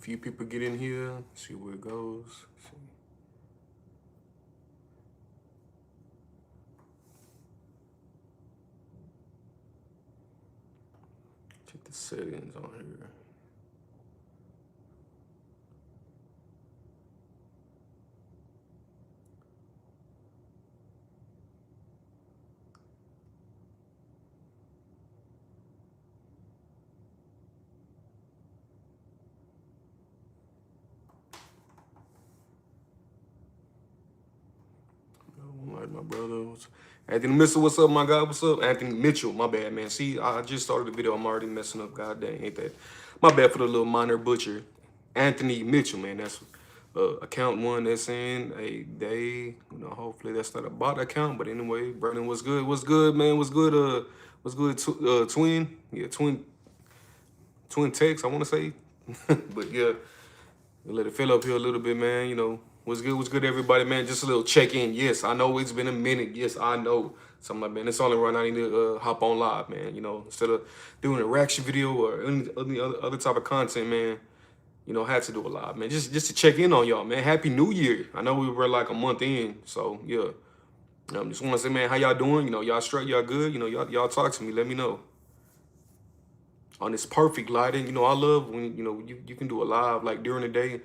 few people get in here, see where it goes. See. Check the settings on here. Like my brother. Anthony Mitchell, what's up, my guy? What's up? Anthony Mitchell, my bad, man. See, I just started the video. I'm already messing up. God dang, ain't that? My bad for the little minor butcher. Anthony Mitchell, man. That's account one that's in a day. Hopefully that's not a bot account. But anyway, Brandon, what's good? What's good, man? What's good? What's good? Twin? Yeah, twin text, I want to say. But yeah, we'll let it fill up here a little bit, man. What's good, everybody, man? Just a little check-in. Yes, I know it's been a minute. Yes, I know. Something like, man, it's only right now. I need to hop on live, man. Instead of doing a reaction video or any other type of content, man, had to do a live, man. Just to check in on y'all, man. Happy New Year. I know we were like a month in, so yeah. Just want to say, man, how y'all doing? Y'all straight, y'all good? Y'all talk to me. Let me know. On this perfect lighting, I love when, you can do a live like during the day.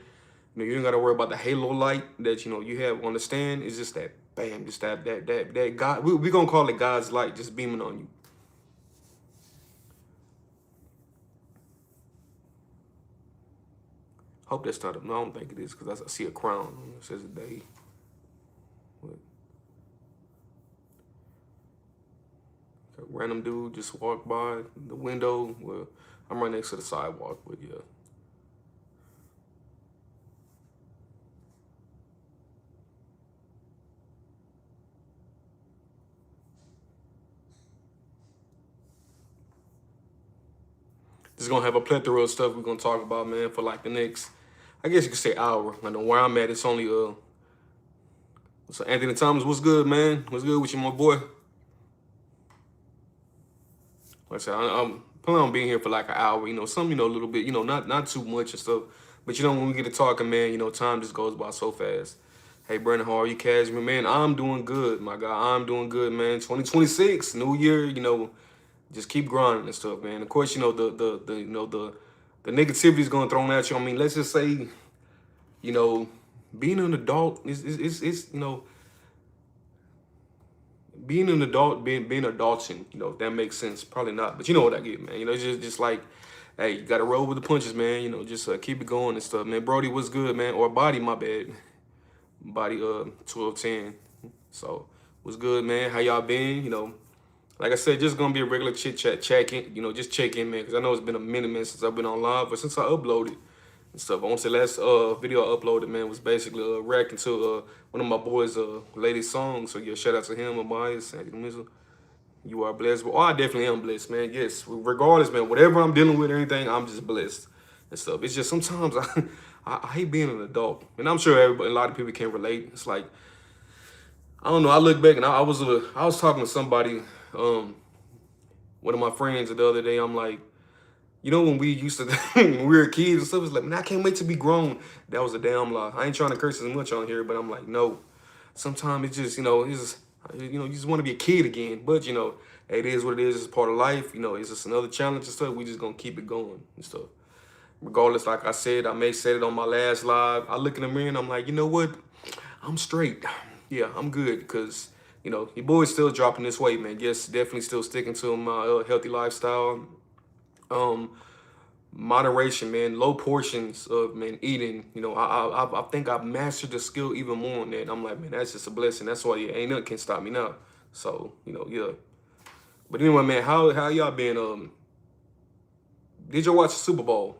You don't gotta worry about the halo light that you have on the stand. It's just that bam, just that God. We gonna call it God's light just beaming on you. Hope that's not. No, I don't think it is because I see a crown. It says a day. What? A random dude just walked by the window. Well, I'm right next to the sidewalk, but yeah. Just gonna have a plethora of stuff we're gonna talk about, man, for like the next, I guess you could say hour. I know where I'm at, it's only so Anthony Thomas, what's good, man? What's good with you, my boy? Like I said, I'm planning on being here for like an hour, some, a little bit, not too much and stuff. But when we get to talking, man, time just goes by so fast. Hey, Brandon, how are you, Cashmere? Man, I'm doing good, my guy. I'm doing good, man. 2026, new year, just keep grinding and stuff, man. Of course, the negativity is going thrown at you. I mean, let's just say, being an adult is being an adult, being adulting, if that makes sense. Probably not, but you know what I get, man. It's just like, hey, you gotta roll with the punches, man. Just keep it going and stuff, man. Brody, what's good, man? Or Body, my bad. Body 1210. So what's good, man? How y'all been? Like I said, just gonna be a regular chit chat, check-in, just check in, man, because I know it's been a minute, man, since I've been on live, but since I uploaded and stuff. I want to say last video I uploaded, man, was basically reacting to one of my boys' latest songs. So yeah, shout out to him, Amias, you are blessed. Well, I definitely am blessed, man. Yes, regardless, man, whatever I'm dealing with or anything, I'm just blessed and stuff. It's just sometimes I hate being an adult, and I'm sure a lot of people can relate. It's like, I don't know. I look back and I was talking to somebody, one of my friends the other day. I'm like, when we used to when we were kids and stuff, it's like, man, I can't wait to be grown. That was a damn lie. I ain't trying to curse as much on here, but I'm like, no. Sometimes it's just, you just want to be a kid again. But it is what it is. It's part of life. It's just another challenge and stuff. We just gonna keep it going and stuff. Regardless, like I said, I may said it on my last live. I look in the mirror and I'm like, you know what? I'm straight. Yeah, I'm good because, your boy's still dropping this weight, man. Yes, definitely still sticking to my healthy lifestyle. Moderation, man. Low portions of, man, eating. I think I've mastered the skill even more on that. I'm like, man, that's just a blessing. That's why ain't nothing can stop me now. So, yeah. But anyway, man, how y'all been? Did you watch the Super Bowl?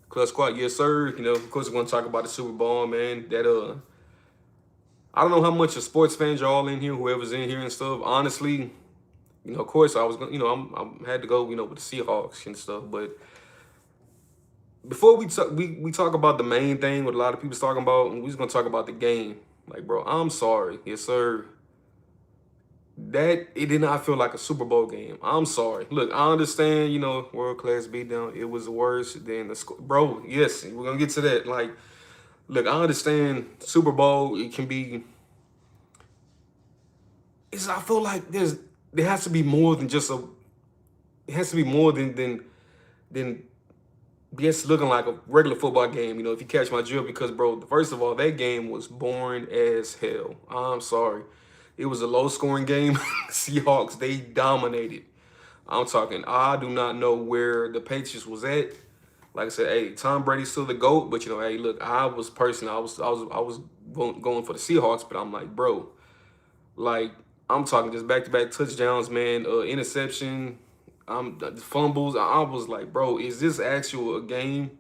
Clutch Squad, yes, sir. Of course, we're gonna talk about the Super Bowl, man. That I don't know how much of sports fans are all in here, whoever's in here and stuff. Honestly, of course, I was gonna, I had to go, with the Seahawks and stuff. But before we talk about the main thing, what a lot of people's talking about, and we're just gonna talk about the game. Like, bro, I'm sorry, yes, sir. that it did not feel like a Super Bowl game. I'm sorry. Look, I understand, world class beatdown. It was worse than the score. Bro, yes, we're gonna get to that. Like, look, I understand Super Bowl, it can be I feel like there has to be more than just a it has to be more than just looking like a regular football game, if you catch my drill, because bro, first of all, that game was boring as hell. I'm sorry. It was a low scoring game. Seahawks, they dominated. I'm talking, I do not know where the Patriots was at. Like I said, hey, Tom Brady's still the GOAT, but hey, look, I was going for the Seahawks, but I'm like, bro, like, I'm talking just back-to-back touchdowns, man, interception, the fumbles. I was like, bro, is this actual a game?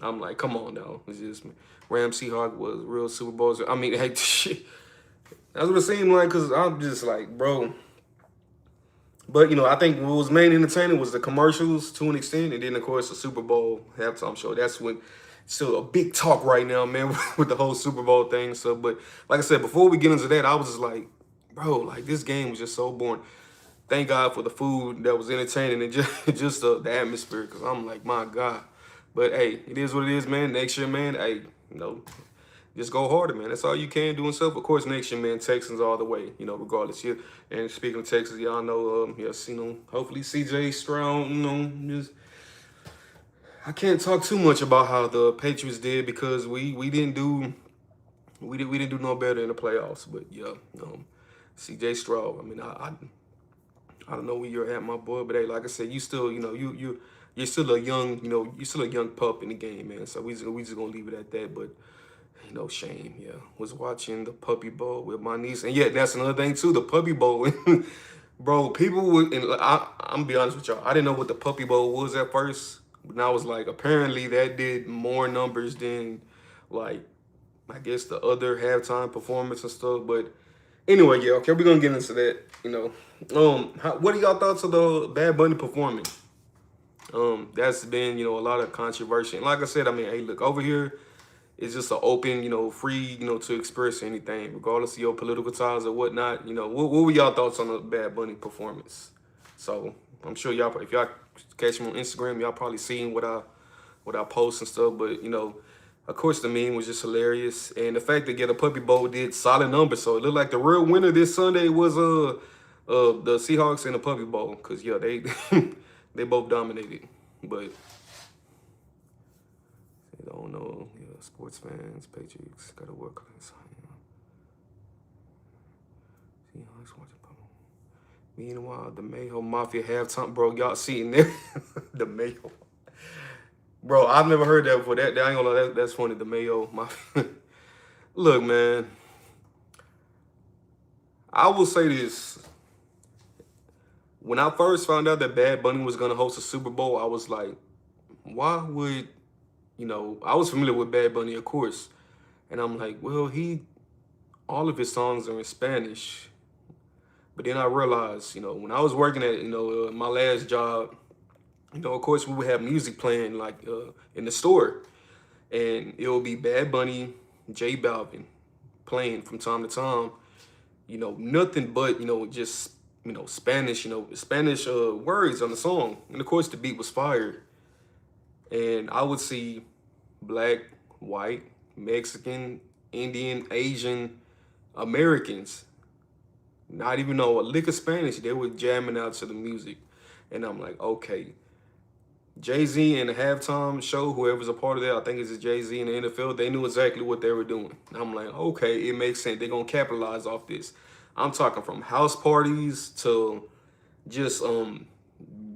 I'm like, come on, though. It's just Rams Seahawks was real Super Bowls. I mean, hey, shit. That's what it seemed like, because I'm just like, bro. But, I think what was main entertaining was the commercials to an extent, and then, of course, the Super Bowl halftime show. That's when still a big talk right now, man, with the whole Super Bowl thing. So, but like I said, before we get into that, I was just like, bro, like this game was just so boring. Thank God for the food that was entertaining and just the atmosphere, because I'm like, my God. But hey, it is what it is, man. Next year, man, hey, just go harder, man. That's all you can do and stuff. Of course, next year, man, Texans all the way, regardless. Yeah. And speaking of Texas, y'all know, yes, hopefully CJ Stroud, just I can't talk too much about how the Patriots did, because we didn't do no better in the playoffs. But yeah, CJ Stroud. I mean, I don't know where you're at, my boy, but hey, like I said, you still, you're still a young, you're still a young pup in the game, man. So we just gonna leave it at that. But shame. Yeah, was watching the Puppy Bowl with my niece, and yeah, that's another thing too. The Puppy Bowl, bro. People would, and I'm gonna be honest with y'all. I didn't know what the Puppy Bowl was at first, but I was like, apparently that did more numbers than, like, I guess the other halftime performance and stuff. But anyway, yeah, okay, we're gonna get into that. What are y'all thoughts of the Bad Bunny performance? That's been, a lot of controversy. And like I said, I mean, hey, look, over here, it's just an open, free, to express anything, regardless of your political ties or whatnot. What were y'all thoughts on the Bad Bunny performance? So I'm sure y'all, if y'all catch me on Instagram, y'all probably seen what I post and stuff. But of course, the meme was just hilarious, and the fact that Get a Puppy Bowl did solid numbers. So it looked like the real winner this Sunday was the Seahawks and the Puppy Bowl, because yeah, they they both dominated. But I don't know, sports fans, Patriots gotta work on this. Seahawks watching Puppy Bowl. Meanwhile, the Mayo Mafia halftime, bro, y'all seen there? The Mayo. Bro, I've never heard that before. That I ain't gonna lie, that's funny. The Mayo Mafia. Look, man, I will say this. When I first found out that Bad Bunny was gonna host a Super Bowl, I was like, why would, I was familiar with Bad Bunny, of course. And I'm like, well, all of his songs are in Spanish. But then I realized, when I was working at, my last job, of course, we would have music playing, like, in the store. And it would be Bad Bunny, J Balvin playing from time to time. Nothing but, just, Spanish, Spanish words on the song. And, of course, the beat was fire. And I would see black, white, Mexican, Indian, Asian, Americans not even know a lick of Spanish. They were jamming out to the music. And I'm like, okay. Jay-Z and the halftime show, whoever's a part of that, I think it's Jay-Z and the NFL, they knew exactly what they were doing. And I'm like, okay, it makes sense. They're going to capitalize off this. I'm talking from house parties to just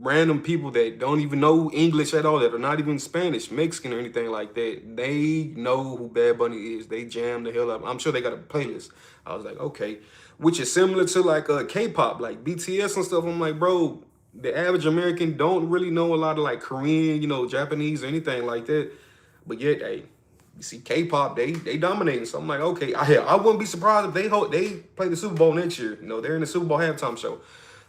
random people that don't even know English at all, that are not even Spanish, Mexican, or anything like that. They know who Bad Bunny is. They jam the hell out. I'm sure they got a playlist. I was like, okay. Which is similar to like K-pop, like BTS and stuff. I'm like, bro, the average American don't really know a lot of like Korean, Japanese or anything like that. But yet, hey, you see K-pop, they dominating. So I'm like, okay, I wouldn't be surprised if they play the Super Bowl next year. They're in the Super Bowl halftime show.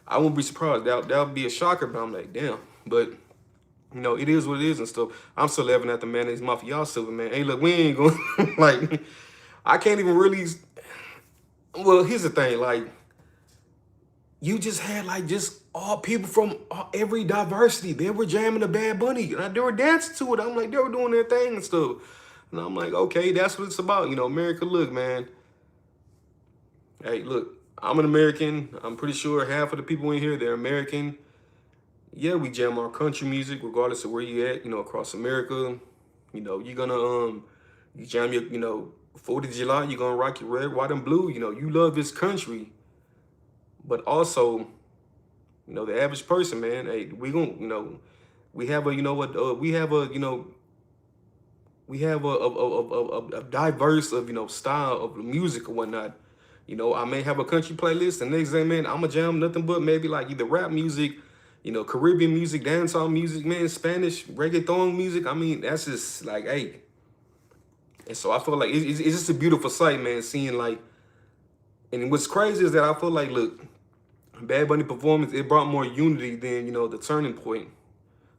I wouldn't be surprised. That would be a shocker, but I'm like, damn. But, it is what it is and stuff. I'm still laughing at the Mayonnaise Mafia. Y'all silver, man. Hey, look, we ain't going, like, I can't even really, well, here's the thing, like, you just had like just all people from every diversity. They were jamming the Bad Bunny, and they were dancing to it. I'm like, they were doing their thing and stuff. And I'm like, okay, that's what it's about. You know, America, look, man. Hey, look, I'm an American. I'm pretty sure half of the people in here, they're American. Yeah, we jam our country music regardless of where you at, you know, across America. You know, you're gonna you jam your, you know, 4th of July, you're gonna rock your red, white, and blue. You know, you love this country. But also, you know, the average person, man, hey, we gonna, you know, we have a, you know what, we have a, you know, we have a diverse of, you know, style of music or whatnot. You know, I may have a country playlist, and next day, man, I'm going to jam nothing but maybe like either rap music, you know, Caribbean music, dancehall music, man, Spanish, reggaeton music. I mean, that's just like, hey. And so I feel like it's just a beautiful sight, man, seeing like, and what's crazy is that I feel like, look, Bad Bunny performance, it brought more unity than, you know, the turning point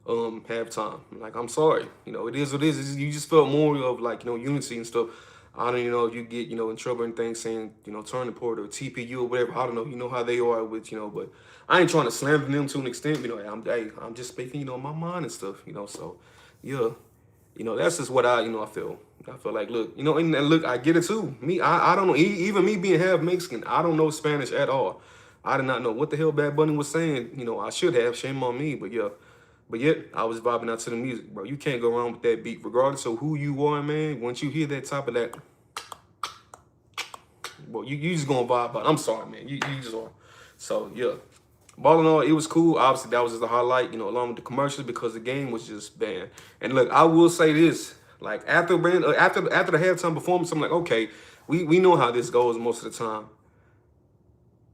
halftime. Like, I'm sorry, you know, it is what it is. You just felt more of like, you know, unity and stuff. I don't, you know, if you get, you know, in trouble and things saying, you know, turning point or TPU or whatever. I don't know, you know how they are with, you know, but I ain't trying to slander them to an extent, you know. I'm just speaking, you know, my mind and stuff, you know. So yeah, you know, that's just what I, you know, I feel. I feel like, look, you know, and look, I get it too. Me, I don't know, even me being half Mexican, I don't know Spanish at all. I did not know what the hell Bad Bunny was saying. You know, I should have. Shame on me, but yeah. But yet, I was vibing out to the music, bro. You can't go wrong with that beat, regardless of who you are, man. Once you hear that top of that, bro, you just gonna vibe out. I'm sorry, man. You just are. So yeah, ball in all, it was cool. Obviously, that was just a highlight, you know, along with the commercials because the game was just banned. And look, I will say this: like after the halftime performance, I'm like, okay, we know how this goes most of the time.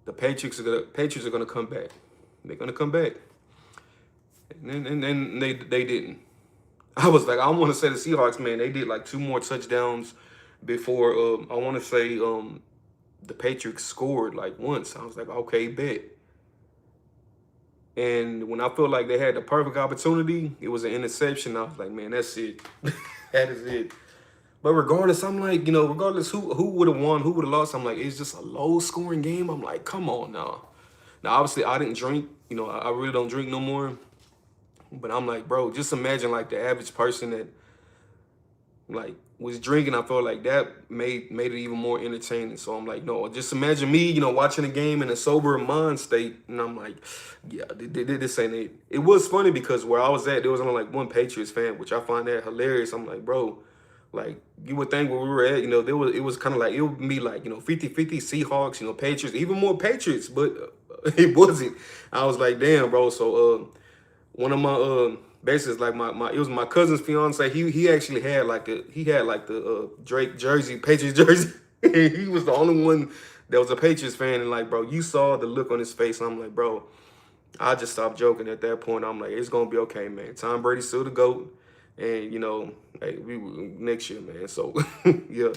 The Patriots are gonna come back. They're gonna come back, and they didn't. I was like, I want to say the Seahawks, man, they did like 2 more touchdowns before. I want to say the Patriots scored like once. I was like, okay, bet. And when I felt like they had the perfect opportunity, it was an interception. I was like, man, that's it. That is it. But regardless, I'm like, you know, regardless who would have won, who would have lost, I'm like, it's just a low scoring game. I'm like, come on now. Now, obviously, I didn't drink. You know, I really don't drink no more. But I'm like, bro, just imagine like the average person that like was drinking. I felt like that made it even more entertaining. So I'm like, no, just imagine me, you know, watching the game in a sober mind state, and I'm like, yeah, this ain't it. It was funny because where I was at, there was only like one Patriots fan, which I find that hilarious. I'm like, bro, like you would think where we were at, you know, it was kind of like it would be like, you know, 50-50 Seahawks, you know, Patriots, even more Patriots, but it wasn't. I was like, damn, bro. So one of my basically like my it was my cousin's fiance. He actually had like the Drake jersey, Patriots jersey. He was the only one that was a Patriots fan, and like, bro, you saw the look on his face, and I'm like, bro, I just stopped joking at that point. I'm like, it's gonna be okay, man. Tom Brady's still the GOAT, and you know, hey, we next year, man. So yeah.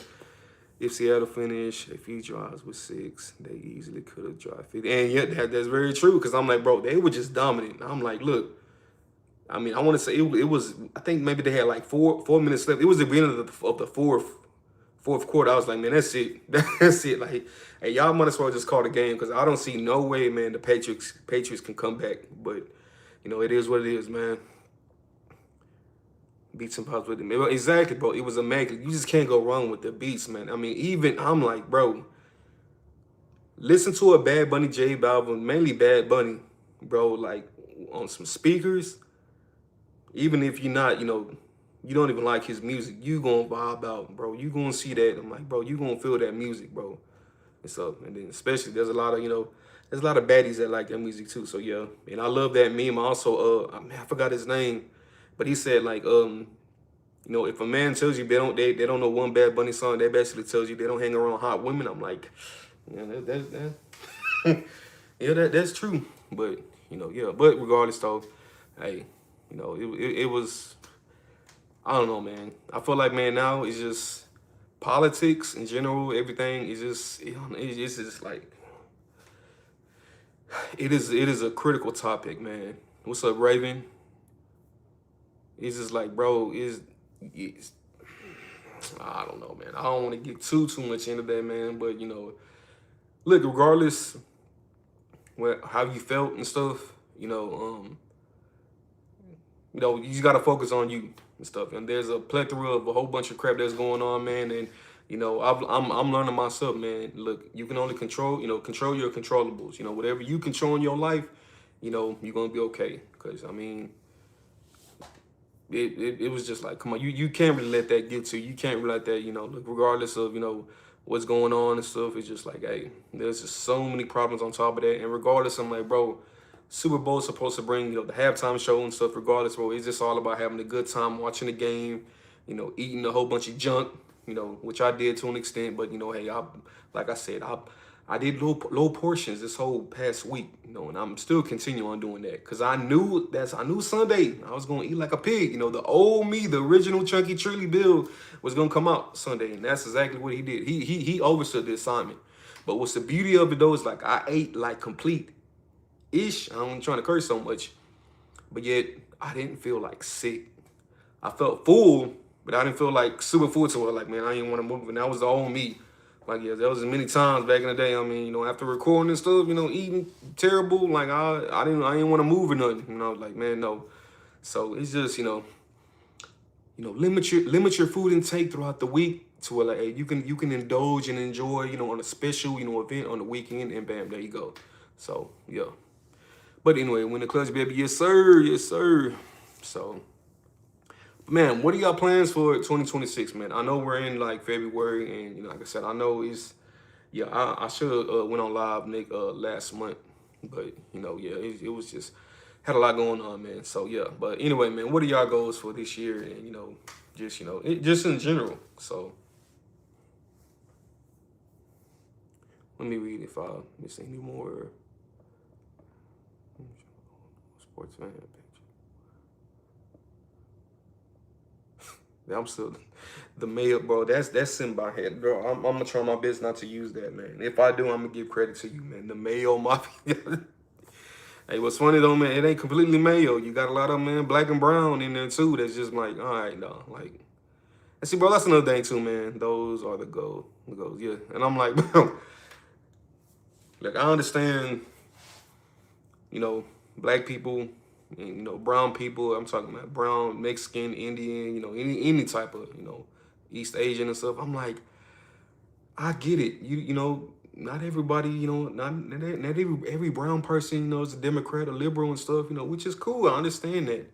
If Seattle finished a few drives with 6, they easily could have dropped 50. And yeah, that's very true. Cause I'm like, bro, they were just dominant. I'm like, look, I mean, I want to say it was. I think maybe they had like 4 minutes left. It was the beginning of the fourth quarter. I was like, man, that's it. That's it. Like, hey, y'all might as well just call the game because I don't see no way, man. The Patriots can come back. But you know, it is what it is, man. Beats and pops with them. Exactly, bro. It was immaculate. You just can't go wrong with the beats, man. I mean, even I'm like, bro, listen to a Bad Bunny J album, mainly Bad Bunny, bro. Like on some speakers. Even if you're not, you know, you don't even like his music, you gonna vibe out, bro. You gonna see that. I'm like, bro, you gonna feel that music, bro. And so, and then especially there's a lot of, you know, there's a lot of baddies that like that music too. So yeah, and I love that meme. Also, I forgot his name, but he said like, you know, if a man tells you they don't know one Bad Bunny song, that basically tells you they don't hang around hot women. I'm like, yeah, yeah, that's true. But you know, yeah. But regardless, though, hey, you know, it was. I don't know, man. I feel like, man, now it's just politics in general. Everything is just, it's just like it is a critical topic, man. What's up, Raven? It's just like, bro, it's I don't know, man. I don't want to get too much into that, man. But you know, look, regardless, how you felt and stuff, you just gotta focus on you and stuff. And there's a plethora of a whole bunch of crap that's going on, man. And I'm learning myself, man. Look, you can only control your controllables. Whatever you control in your life, you're gonna be okay. Cause I mean, it was just like, come on, you can't really let that get to you. You can't really let that, look, regardless of, what's going on and stuff. It's just like, hey, there's just so many problems on top of that. And regardless, I'm like, bro, Super Bowl is supposed to bring, the halftime show and stuff. Regardless, bro, it's just all about having a good time watching the game, eating a whole bunch of junk, which I did to an extent. But, hey, like I said, I did low portions this whole past week, and I'm still continuing on doing that because I knew Sunday I was gonna eat like a pig. The old me, the original Chunky Trilly Bill, was gonna come out Sunday, and that's exactly what he did. He overstood the assignment. But what's the beauty of it though is like I ate like complete ish. I'm trying to curse so much, but yet I didn't feel like sick. I felt full, but I didn't feel like super full to it. Like, man, I didn't want to move, and that was the old me. Like, yeah, there was many times back in the day. I mean, after recording and stuff, eating terrible. Like, I didn't want to move or nothing. Like, man, no. So it's just, limit your food intake throughout the week to where like, hey, you can indulge and enjoy, on a special, event on the weekend, and bam, there you go. So yeah. But anyway, when the clutch, baby, yes sir, yes sir. So. Man, what are y'all plans for 2026, man? I know we're in like February, and like I said, I know I should have went on live Nick last month, but yeah, it was just had a lot going on, man. So yeah, but anyway, man, what are y'all goals for this year, and just in general? So let me read if I miss any more sports fan. I'm still the mail, bro. That's in my head, bro. I'm gonna try my best not to use that, man. If I do, I'm gonna give credit to you, man. The mayo mafia. Hey, what's funny though, man? It ain't completely mayo. You got a lot of man, black and brown in there too. That's just like, all right, no, like. And see, bro, that's another thing too, man. Those are the goals, yeah. And I'm like, bro, like I understand, black people. And, brown people, I'm talking about brown, Mexican, Indian, any type of, East Asian and stuff. I'm like, I get it. Not everybody, not every brown person, is a Democrat or liberal and stuff, which is cool. I understand that.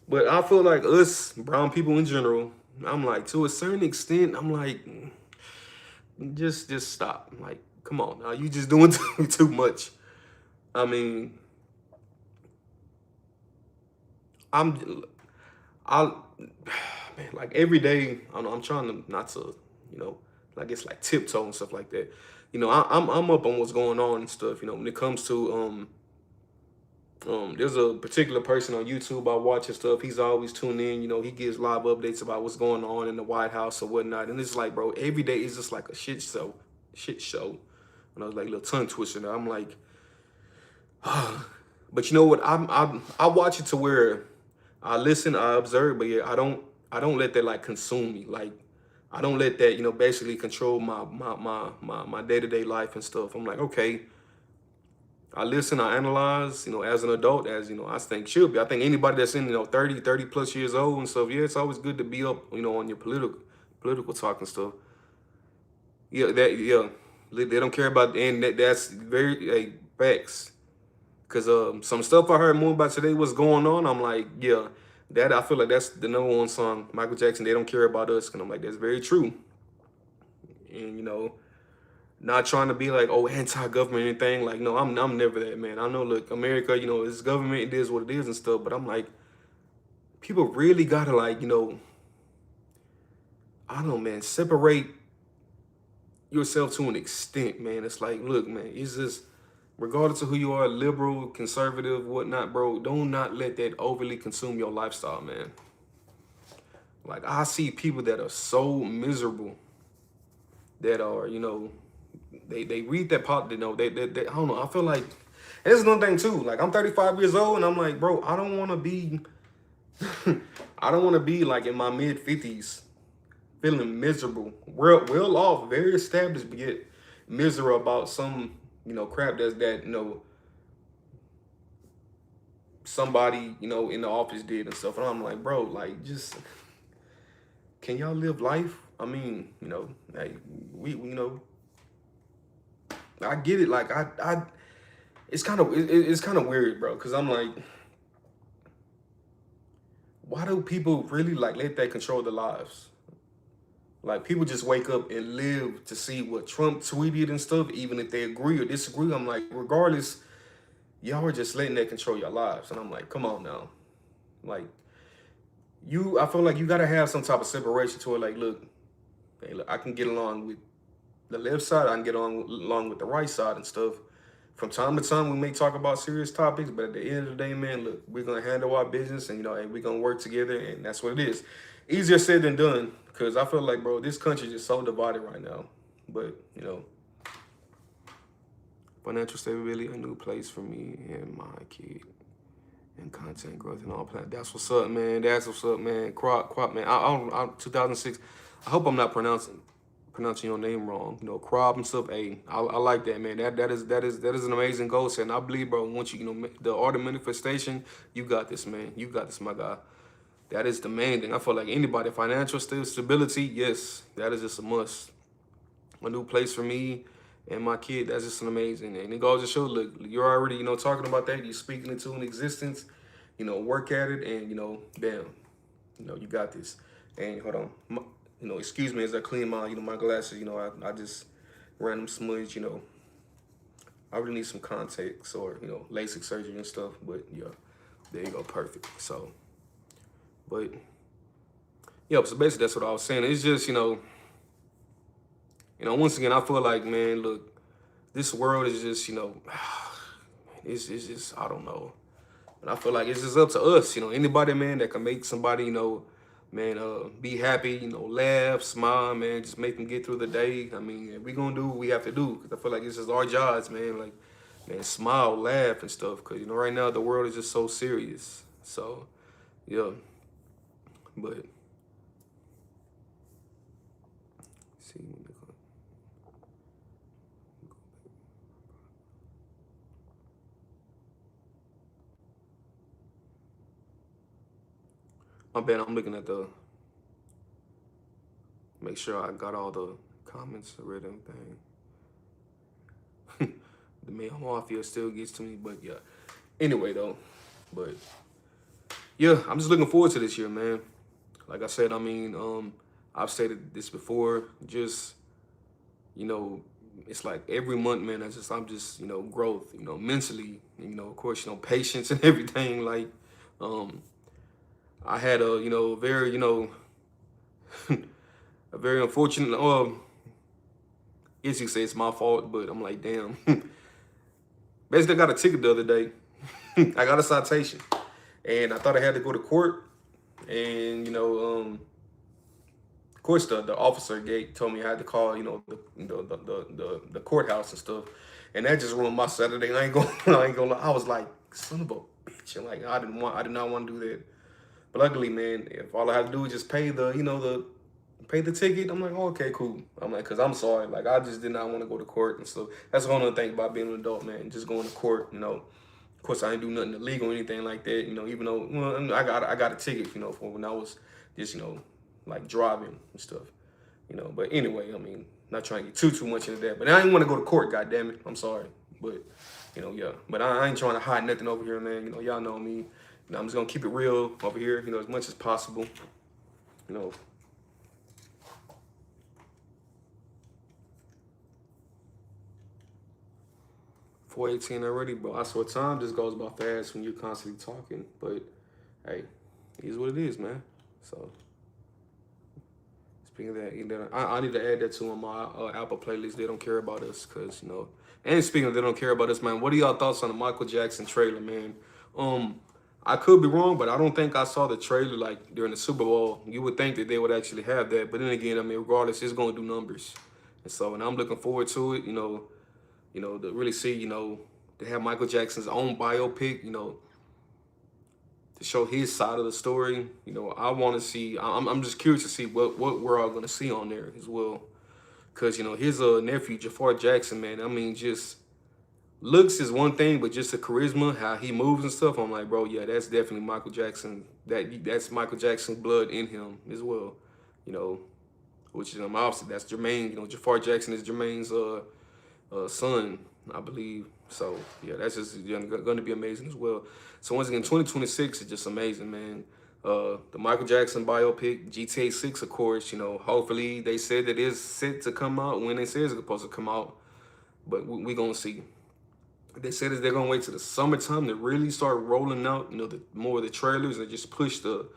But I feel like us brown people in general, I'm like, to a certain extent, I'm like, just stop. Like, come on, now you just doing too much. I mean, man, like every day, I'm trying to not to, like it's like tiptoe and stuff like that. I'm up on what's going on and stuff. When it comes to there's a particular person on YouTube I watch and stuff. He's always tuned in. He gives live updates about what's going on in the White House or whatnot. And it's like, bro, every day is just like a shit show. And I was like, little tongue twister. I'm like, but you know what? I watch it to where I listen, I observe, but yeah, I don't let that like consume me. Like I don't let that, basically control my day-to-day life and stuff. I'm like, okay, I listen, I analyze, as an adult, as I think should be. I think anybody that's in, 30 plus years old and stuff, yeah, it's always good to be up, on your political talk and stuff. Yeah, they don't care about, and that's very facts. Cause some stuff I heard more about today, what's going on. I'm like, yeah, I feel like that's the #1 song, Michael Jackson. They don't care about us, and I'm like, that's very true. And not trying to be like, oh, anti-government or anything. Like, no, I'm never that, man. I know, look, America, it's government, it is what it is and stuff. But I'm like, people really gotta like, I don't know, man, separate yourself to an extent, man. It's like, look, man, it's just. Regardless of who you are, liberal, conservative, whatnot, bro, do not let that overly consume your lifestyle, man. Like, I see people that are so miserable that are, they read that part, they I don't know, I feel like, and this is another thing too, like, I'm 35 years old, and I'm like, bro, I don't want to be, like in my mid-50s, feeling miserable, well off, very established, but yet miserable about some crap that somebody in the office did and stuff. And I'm like, bro, like, just can y'all live life? I mean, hey, we I get it. Like, it's kind of weird, bro. Cause I'm like, why do people really like let that control their lives? Like, people just wake up and live to see what Trump tweeted and stuff, even if they agree or disagree. I'm like, regardless, y'all are just letting that control your lives. And I'm like, come on now. Like, I feel like you gotta have some type of separation to it. Like, look, hey, look, I can get along with the left side, I can get along with the right side and stuff. From time to time, we may talk about serious topics, but at the end of the day, man, look, we're gonna handle our business, and and we're gonna work together, and that's what it is. Easier said than done, because I feel like, bro, this country is just so divided right now. But financial stability, a new place for me and my kid, and content growth and all that. That's what's up, man. That's what's up, man. Crop, man. I 2006. I hope I'm not pronouncing your name wrong. Crop and stuff. Hey, I like that, man. That is an amazing goal set. And I believe, bro, once the art of manifestation, you got this, man. You got this, my guy. That is the main thing. I feel like anybody, financial stability, yes, that is just a must. A new place for me and my kid, that's just an amazing. And it goes to show, look, you're already, talking about that. You're speaking into an existence, work at it, and, bam, you got this. And hold on, excuse me as I clean my glasses. I just random smudge, I really need some contacts or, LASIK surgery and stuff. But yeah, there you go, perfect. So, but yeah, so basically that's what I was saying. It's just, once again, I feel like, man, look, this world is just, it's just, I don't know. And I feel like it's just up to us, anybody, man, that can make somebody, man, be happy, laugh, smile, man, just make them get through the day. I mean, we gonna do what we have to do, because I feel like it's just our jobs, man. Like, man, smile, laugh and stuff, because, right now the world is just so serious. So, yeah, but, see, my bad, I'm looking at make sure I got all the comments, read everything. The male mafia still gets to me, but yeah. Anyway, though, but yeah, I'm just looking forward to this year, man. Like I said, I mean, I've stated this before. Just it's like every month, man. I'm just growth, mentally, of course, patience and everything. Like, I had a very a very unfortunate. I guess you say it's my fault, but I'm like, damn. Basically, I got a ticket the other day. I got a citation, and I thought I had to go to court. And of course, the officer told me I had to call the courthouse and stuff, and that just ruined my Saturday. I ain't gonna lie. I was like, son of a bitch, and like I did not want to do that. But luckily, man, if all I have to do is just pay pay the ticket, I'm like, oh, okay, cool. I'm like, cause I'm sorry, like I just did not want to go to court and stuff. That's one other thing about being an adult, man. Just going to court, Of course, I didn't do nothing illegal or anything like that, Even though I got a ticket, for when I was just like driving and stuff, But anyway, I mean, not trying to get too much into that. But I didn't want to go to court. God damn it, I'm sorry, but yeah. But I ain't trying to hide nothing over here, man. Y'all know me. I'm just gonna keep it real over here, as much as possible. 4:18 already, bro. I swear time just goes by fast when you're constantly talking. But hey, it is what it is, man. So speaking of that, I need to add that to on my Apple playlist. They don't care about us, cause And speaking of they don't care about us, man. What are y'all thoughts on the Michael Jackson trailer, man? I could be wrong, but I don't think I saw the trailer like during the Super Bowl. You would think that they would actually have that, but then again, I mean, regardless, it's gonna do numbers. And so, and I'm looking forward to it. To really see, to have Michael Jackson's own biopic, to show his side of the story. I want to see. I'm just curious to see what we're all gonna see on there as well, cause his nephew Jafar Jackson, man. I mean, just looks is one thing, but just the charisma, how he moves and stuff, I'm like, bro, yeah, that's definitely Michael Jackson. That's Michael Jackson blood in him as well, you know. Which is obviously that's Jermaine. You know, Jafar Jackson is Jermaine's son, I believe. So yeah, that's just going to be amazing as well. So once again, 2026 is just amazing, man. The Michael Jackson biopic, GTA 6, of course. You know, hopefully they said that it's set to come out when they say it's supposed to come out, but we gonna see. They said that they're gonna wait till the summertime to really start rolling out, you know, the more of the trailers and just push the,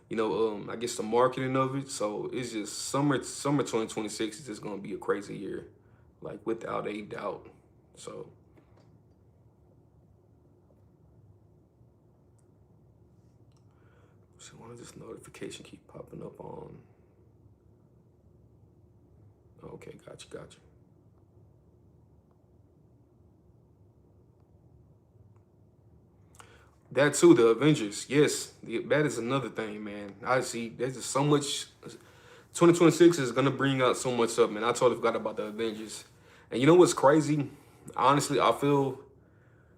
you know, I guess the marketing of it. So it's just summer 2026 is just gonna be a crazy year, like without a doubt. So why does this notification keep popping up on? Okay, gotcha. That too, the Avengers. Yes, that is another thing, man. I see. There's just so much. 2026 is gonna bring out so much up, man. I totally forgot about the Avengers. And you know what's crazy? Honestly, I feel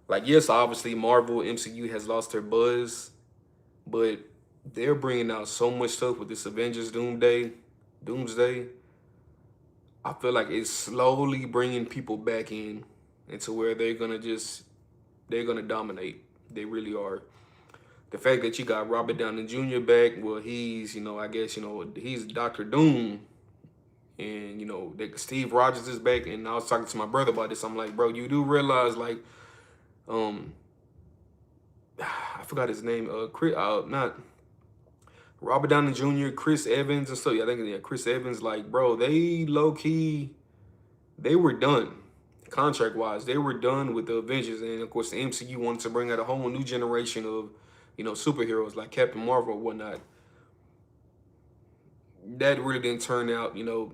like yes, obviously Marvel MCU has lost their buzz, but they're bringing out so much stuff with this Avengers Doomsday. I feel like it's slowly bringing people back in into where they're gonna dominate. They really are. The fact that you got Robert Downey Jr. back, well, he's, you know, I guess, you know, he's Doctor Doom. And, you know, that Steve Rogers is back. And I was talking to my brother about this. I'm like, bro, you do realize, like, um, I forgot his name. Not Robert Downey Jr., Chris Evans and stuff. Yeah, I think, yeah, Chris Evans, like, bro, they low-key, they were done. Contract-wise, they were done with the Avengers. And, of course, the MCU wanted to bring out a whole new generation of, you know, superheroes like Captain Marvel and whatnot. That really didn't turn out, you know,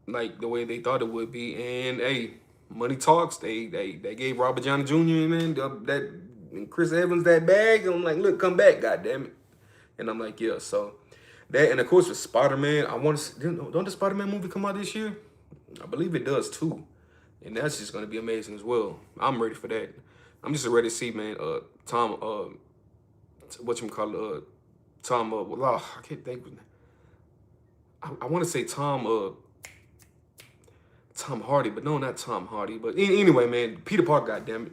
like the way they thought it would be. And hey, money talks. They gave Robert Downey Jr. man that Chris Evans that bag. And I'm like, look, come back, goddamn it. And I'm like, yeah. So that, and of course with Spider-Man, I want to. Don't the Spider-Man movie come out this year? I believe it does too. And that's just gonna be amazing as well. I'm ready for that. I'm just ready to see, man. Tom. What you call it? Tom. Well, I can't think. I want to say Tom Hardy, but no, not Tom Hardy. But anyway, man, Peter Parker, goddamn it.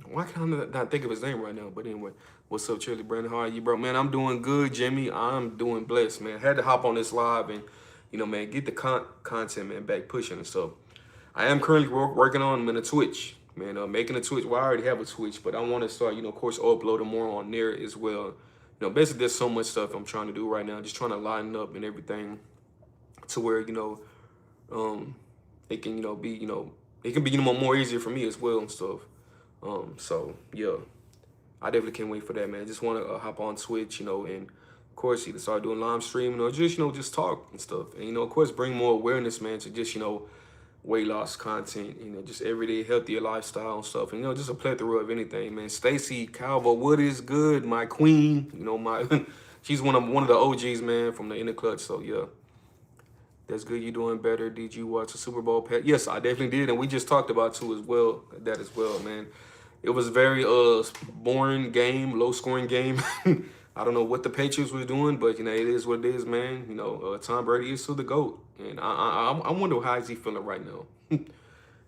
Why can I not think of his name right now? But anyway, what's up, Shirley Brandon? How are you, bro? Man, I'm doing good, Jimmy. I'm doing blessed, man. Had to hop on this live and, you know, man, get the content, man, back pushing and stuff. I am currently working on a Twitch, man, making a Twitch. Well, I already have a Twitch, but I want to start, you know, of course, uploading more on there as well. You know, basically, there's so much stuff I'm trying to do right now, just trying to line up and everything to where, you know, it can, you know, be, you know, it can be, you know, more easier for me as well and stuff. So yeah, I definitely can't wait for that, man. Just want to hop on Twitch, you know, and of course either start doing live streaming or just, you know, just talk and stuff. And, you know, of course, bring more awareness, man, to just, you know, weight loss content, you know, just everyday healthier lifestyle and stuff. And, you know, just a plethora of anything, man. Stacy Calvo, what is good? My queen, you know, she's one of the OGs, man, from the Inner Clutch. So yeah. That's good. You doing better. Did you watch the Super Bowl? Yes, I definitely did, and we just talked about that as well, man. It was a very boring game, low scoring game. I don't know what the Patriots was doing, but you know it is what it is, man. You know, Tom Brady is still the GOAT, and I wonder how is he feeling right now.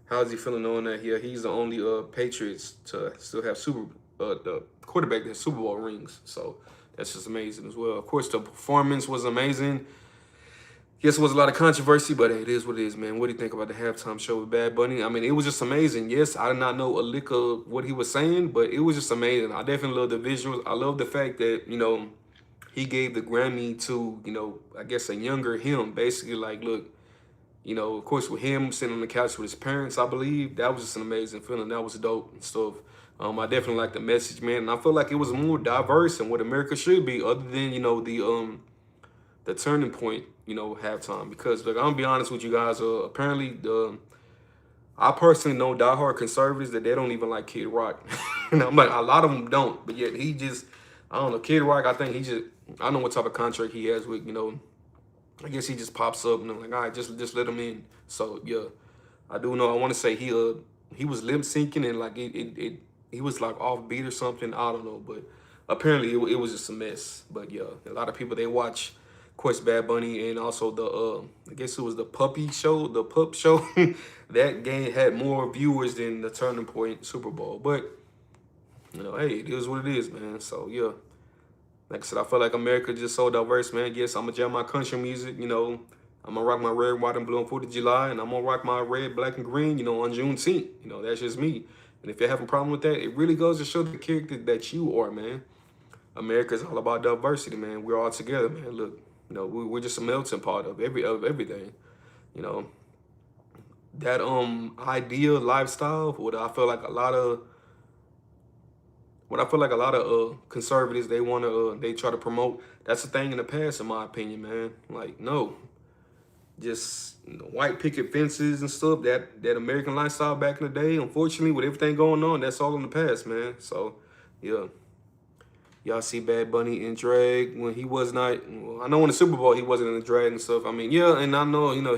How is he feeling knowing that he's the only Patriots to still have the quarterback that has Super Bowl rings? So that's just amazing as well. Of course, the performance was amazing. Yes, it was a lot of controversy, but it is what it is, man. What do you think about the halftime show with Bad Bunny? I mean, it was just amazing. Yes, I did not know a lick of what he was saying, but it was just amazing. I definitely love the visuals. I love the fact that, you know, he gave the Grammy to, you know, I guess a younger him. Basically, like, look, you know, of course, with him sitting on the couch with his parents, I believe, that was just an amazing feeling. That was dope and stuff. I definitely like the message, man. And I feel like it was more diverse and what America should be, other than, you know, the turning point, you know, halftime. Because look, I'm gonna be honest with you guys. Apparently, I personally know diehard conservatives that they don't even like Kid Rock. And I'm like, a lot of them don't. But yet he just, I don't know, Kid Rock. I think I don't know what type of contract he has with, you know. I guess he just pops up and I'm like, all right, just let him in. So yeah, I do know. I want to say he he was lip syncing and like he was like off beat or something. I don't know, but apparently it was just a mess. But yeah, a lot of people they watch, of course, Bad Bunny and also the I guess it was the Puppy Show, the Pup Show. That game had more viewers than the Turning Point Super Bowl. But you know, hey, it is what it is, man. So yeah, like I said, I feel like America just so diverse, man. Yes, I'm gonna jam my country music, you know. I'm gonna rock my red, white, and blue on 4th of July, and I'm gonna rock my red, black, and green, you know, on Juneteenth. You know, that's just me. And if you're having a problem with that, it really goes to show the character that you are, man. America is all about diversity, man. We're all together, man. Look, you know, we're just a melting pot of everything. You know, that ideal lifestyle, what I feel like a lot of conservatives they want to they try to promote. That's a thing in the past, in my opinion, man. Like no, just you know, white picket fences and stuff. That American lifestyle back in the day. Unfortunately, with everything going on, that's all in the past, man. So yeah, y'all see Bad Bunny in drag when he was not. Well, I know in the Super Bowl he wasn't in the drag and stuff. I mean, yeah, and I know you know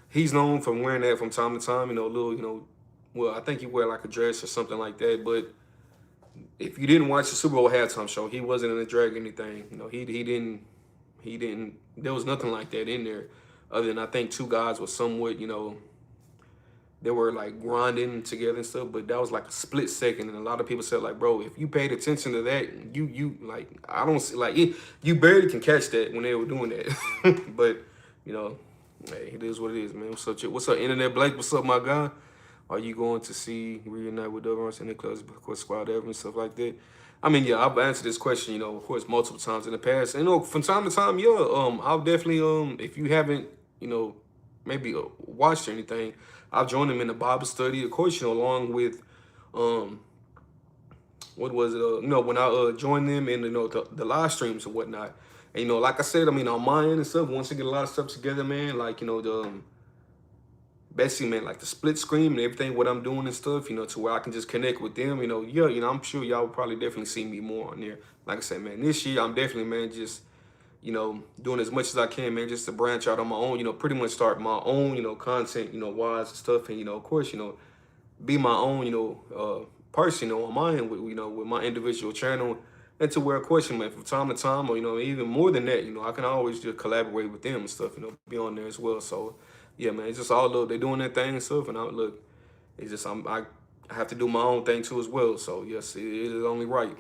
he's known for wearing that from time to time. You know, a little you know. Well, I think he wear like a dress or something like that, but if you didn't watch the Super Bowl halftime show, he wasn't in a drag or anything. You know, he didn't. There was nothing like that in there, other than I think two guys were somewhat, you know, they were like grinding together and stuff. But that was like a split second, and a lot of people said like, bro, if you paid attention to that, you like I don't see like you barely can catch that when they were doing that. But you know, hey, it is what it is, man. What's up, Internet Blake? What's up, my guy? Are you going to see reunite with Doug Runs in the clubs, of course, squad ever and stuff like that? I mean, yeah, I've answered this question, you know, of course, multiple times in the past. And, you know, from time to time, yeah, I'll definitely, if you haven't, you know, maybe watched or anything, I'll join them in the Bible study, of course, you know, along with, what was it, you know, when I joined them in, you know, the live streams and whatnot. And, you know, like I said, I mean, on my end and stuff, once I get a lot of stuff together, man, like, you know, basically, man, like the split screen and everything, what I'm doing and stuff, you know, to where I can just connect with them, you know, yeah, you know, I'm sure y'all will probably definitely see me more on there. Like I said, man, this year, I'm definitely, man, just, you know, doing as much as I can, man, just to branch out on my own, you know, pretty much start my own, you know, content, you know, wise and stuff. And, you know, of course, you know, be my own, you know, person, you know, on my end, with, you know, with my individual channel. And to where, of course, man, from time to time, or, you know, even more than that, you know, I can always just collaborate with them and stuff, you know, be on there as well. So, yeah, man, it's just all look, they doing their thing and stuff, and I look, it's just I have to do my own thing too as well. So yes, it is only right.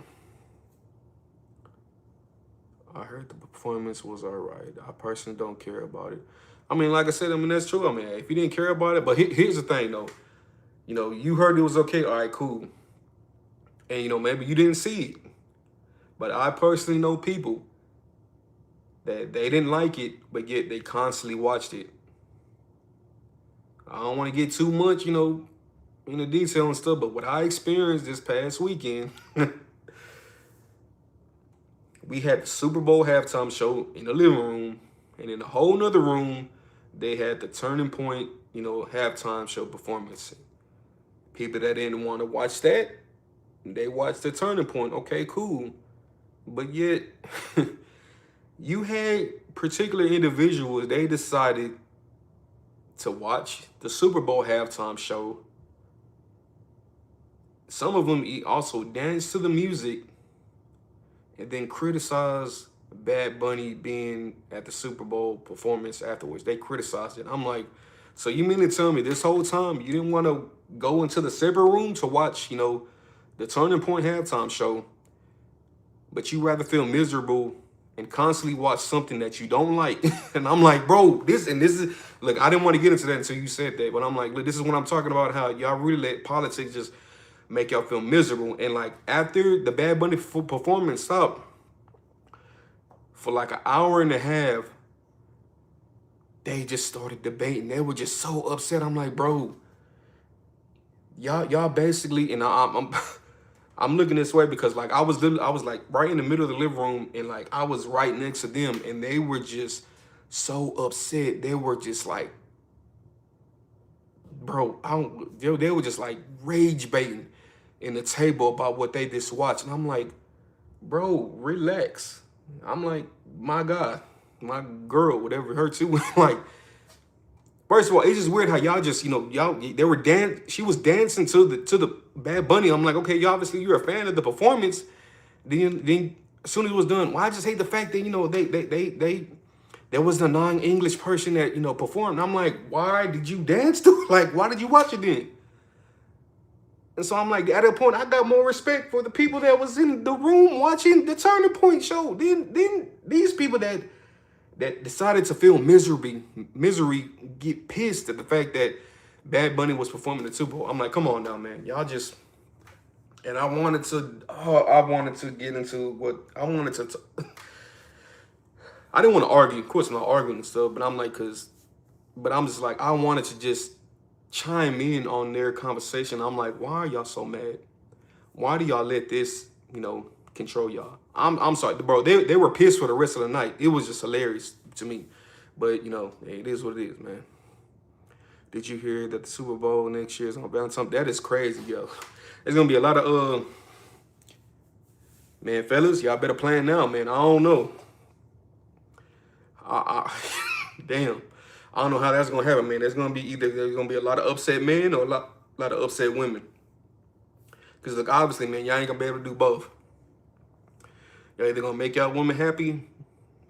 I heard the performance was all right. I personally don't care about it. I mean, like I said, I mean that's true. I mean, if you didn't care about it, but here's the thing though, you know, you heard it was okay. All right, cool, and you know maybe you didn't see it, but I personally know people that they didn't like it, but yet they constantly watched it. I don't want to get too much, you know, in the detail and stuff, but what I experienced this past weekend, we had the Super Bowl halftime show in the living room, and in a whole nother room, they had the Turning Point, you know, halftime show performance. People that didn't want to watch that, they watched the Turning Point. Okay, cool. But yet, you had particular individuals, they decided to watch the Super Bowl halftime show. Some of them also danced to the music and then criticized Bad Bunny being at the Super Bowl performance afterwards. They criticized it. I'm like, so you mean to tell me this whole time you didn't want to go into the separate room to watch, you know, the Turning Point halftime show, but you rather feel miserable and constantly watch something that you don't like? And I'm like, bro, this is, look, I didn't want to get into that until you said that, but I'm like, look, this is what I'm talking about, how y'all really let politics just make y'all feel miserable. And like after the Bad Bunny performance stopped, for like an hour and a half, they just started debating. They were just so upset. I'm like, bro, y'all basically, and I'm I'm looking this way because like I was like right in the middle of the living room, and like I was right next to them, and they were just so upset. They were just like, bro, they were just like rage baiting in the table about what they just watched. And I'm like, bro, relax. I'm like, my God, my girl, whatever her too. Like, First of all, it's just weird how y'all just, y'all they were she was dancing to the Bad Bunny. I'm like, okay, you obviously you're a fan of the performance. Then as soon as it was done, well, I just hate the fact that they there was a non-English person that performed. I'm like, why did you dance to it? Like, why did you watch it then? And so I'm like, at that point, I got more respect for the people that was in the room watching the Turning Point show. Then these people that decided to feel misery get pissed at the fact that Bad Bunny was performing the Super Bowl. I'm like, come on now, man. Y'all just... And I wanted to get into what I wanted to... I didn't want to argue. Of course, I'm not arguing and stuff, but I'm like, but I'm just like, I wanted to just chime in on their conversation. I'm like, why are y'all so mad? Why do y'all let this, control y'all? I'm sorry, bro. They were pissed for the rest of the night. It was just hilarious to me. But, hey, it is what it is, man. Did you hear that the Super Bowl next year is on Valentine's? That is crazy, yo. There's going to be a lot of, man, fellas, y'all better plan now, man. I don't know. Damn. I don't know how that's going to happen, man. There's going to be a lot of upset men or a lot of upset women. Because, look, obviously, man, y'all ain't going to be able to do both. Y'all either going to make y'all woman happy,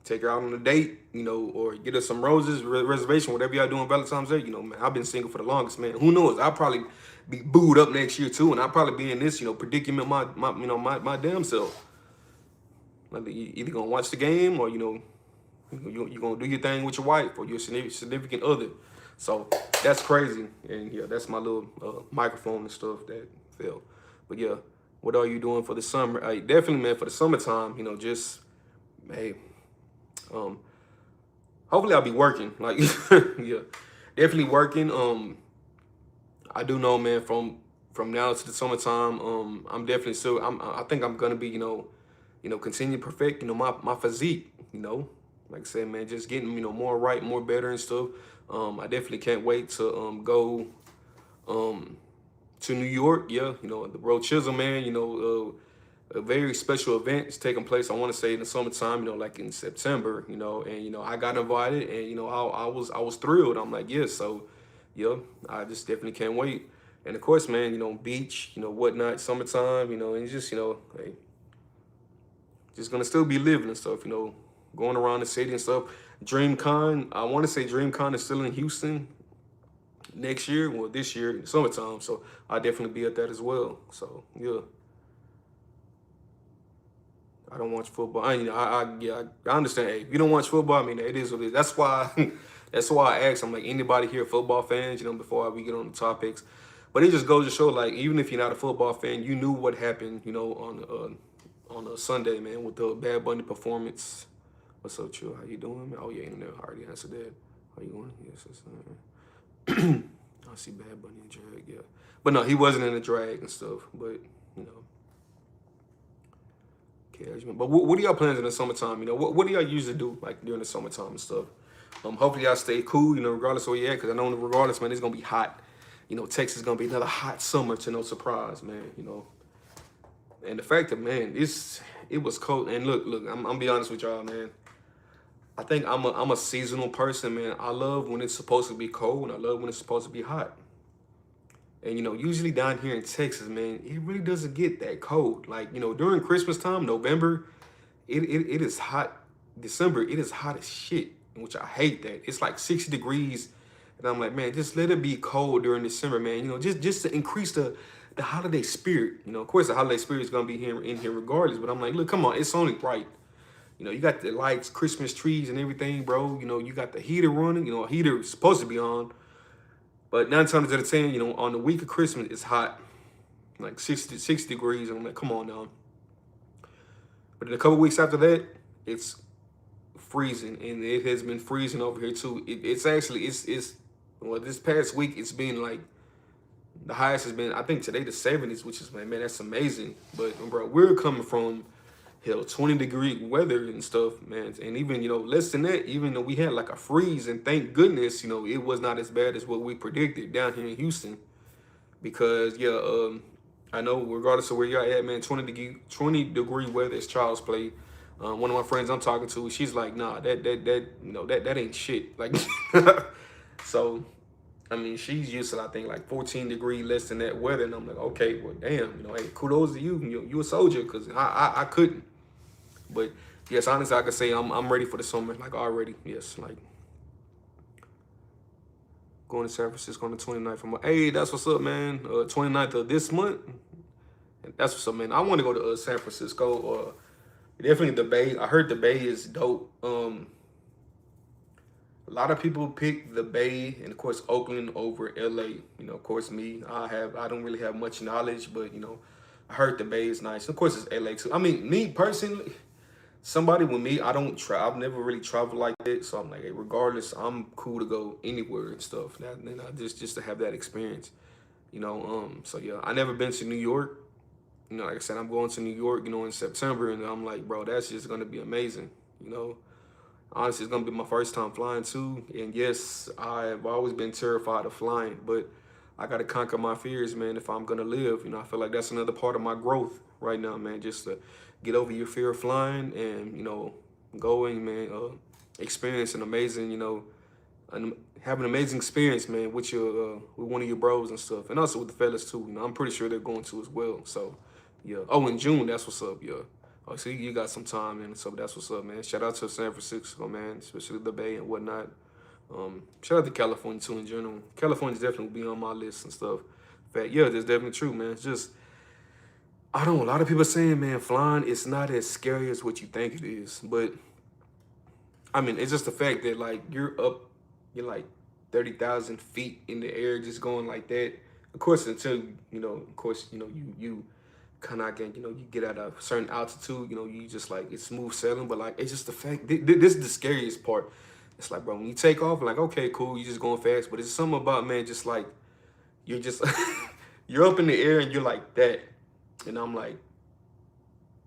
take her out on a date, or get her some roses, reservation, whatever y'all do on Valentine's Day. Man, I've been single for the longest, man. Who knows? I'll probably be booed up next year, too, and I'll probably be in this, predicament my damn self. Like, you either going to watch the game or, you're going to do your thing with your wife or your significant other. So that's crazy. And, yeah, that's my little microphone and stuff that fell. But, yeah, what are you doing for the summer? Definitely, man, for the summertime, just, hey, hopefully I'll be working. Like, yeah, definitely working. I do know, man, from now to the summertime, I'm definitely still, I think I'm going to be, continue to perfect, my physique, like I said, man, just getting, more right, more better and stuff. I definitely can't wait to go to New York. Yeah, the Bro Chisholm, man, a very special event is taking place. I want to say in the summertime, like in September, and I got invited, and I was thrilled. I'm like, yes, so yeah, I just definitely can't wait. And of course, man, beach, whatnot, summertime, and just hey, just gonna still be living and stuff, going around the city and stuff. DreamCon, I want to say DreamCon is still in Houston next year, well, this year, in the summertime, so I'll definitely be at that as well. So yeah. I don't watch football. I understand. Hey, if you don't watch football, I mean, it is what it is. That's why I asked. I'm like, anybody here football fans? Before we get on the topics, but it just goes to show, like, even if you're not a football fan, you knew what happened, on a Sunday, man, with the Bad Bunny performance. What's up, Chill? How you doing, man? Oh yeah, I already answered that. How you going? Yes, I see Bad Bunny in drag, yeah, but no, he wasn't in the drag and stuff. But but what are y'all plans in the summertime? What do y'all usually do, like, during the summertime and stuff? Hopefully y'all stay cool, regardless of where you're at, because I know regardless, man, it's gonna be hot. Texas is gonna be another hot summer, to no surprise, man. And the fact that, man, it was cold. And look, I'm gonna be honest with y'all, man. I think I'm a seasonal person, man. I love when it's supposed to be cold, and I love when it's supposed to be hot. And, usually down here in Texas, man, it really doesn't get that cold. Like, during Christmas time, November, it is hot. December, it is hot as shit, which I hate that. It's like 60 degrees. And I'm like, man, just let it be cold during December, man. Just to increase the holiday spirit. Of course, the holiday spirit is going to be in here regardless. But I'm like, look, come on, it's only right. You got the lights, Christmas trees and everything, bro. You got the heater running. A heater is supposed to be on. But 9 times out of 10, on the week of Christmas, it's hot, like 60 degrees. And I'm like, come on now. But in a couple weeks after that, it's freezing, and it has been freezing over here too. It's well, this past week it's been like the highest has been, I think today, the 70s, which is, man, that's amazing. But bro, we're coming from 20-degree weather and stuff, man. And even, less than that, even though we had like a freeze, and thank goodness, it was not as bad as what we predicted down here in Houston. Because, yeah, I know regardless of where y'all at, man, 20-degree weather is child's play. One of my friends I'm talking to, she's like, nah, that ain't shit. Like, So I mean, she's used to, I think, like 14-degree less than that weather, and I'm like, okay, well, damn, hey, kudos to you. You a soldier, cause I couldn't. But yes, honestly, I could say I'm ready for the summer, like already. Yes, like going to San Francisco on the 29th. Hey, that's what's up, man. 29th of this month. That's what's up, man. I want to go to San Francisco. Definitely the Bay. I heard the Bay is dope. A lot of people pick the Bay and of course Oakland over LA. Of course me, I don't really have much knowledge, but I heard the Bay is nice. Of course it's LA too. I mean, me personally, somebody with me, I don't try. I've never really traveled like that, so I'm like, hey, regardless, I'm cool to go anywhere and stuff. Then I just to have that experience, So yeah, I never been to New York. Like I said, I'm going to New York, in September, and I'm like, bro, that's just gonna be amazing. Honestly, it's gonna be my first time flying too. And yes, I've always been terrified of flying, but I gotta conquer my fears, man, if I'm gonna live. I feel like that's another part of my growth right now, man. Just to get over your fear of flying and, going, man, experience an amazing, have an amazing experience, man, with your with one of your bros and stuff. And also with the fellas too. I'm pretty sure they're going to as well. So yeah. Oh, in June, that's what's up, yeah. Oh, so you got some time, man. So that's what's up, man. Shout out to San Francisco, man, especially the Bay and whatnot. Shout out to California too in general. California's definitely be on my list and stuff. In fact, yeah, that's definitely true, man. It's just I don't know. A lot of people saying, man, flying is not as scary as what you think it is. But I mean, it's just the fact that like you're like 30,000 feet in the air, just going like that. Of course, until you kind of get you get at a certain altitude, you just like it's smooth sailing. But like it's just the fact this is the scariest part. It's like, bro, when you take off, like okay, cool, you just going fast, but it's something about, man, just like you're just you're up in the air and you're like that, and I'm like,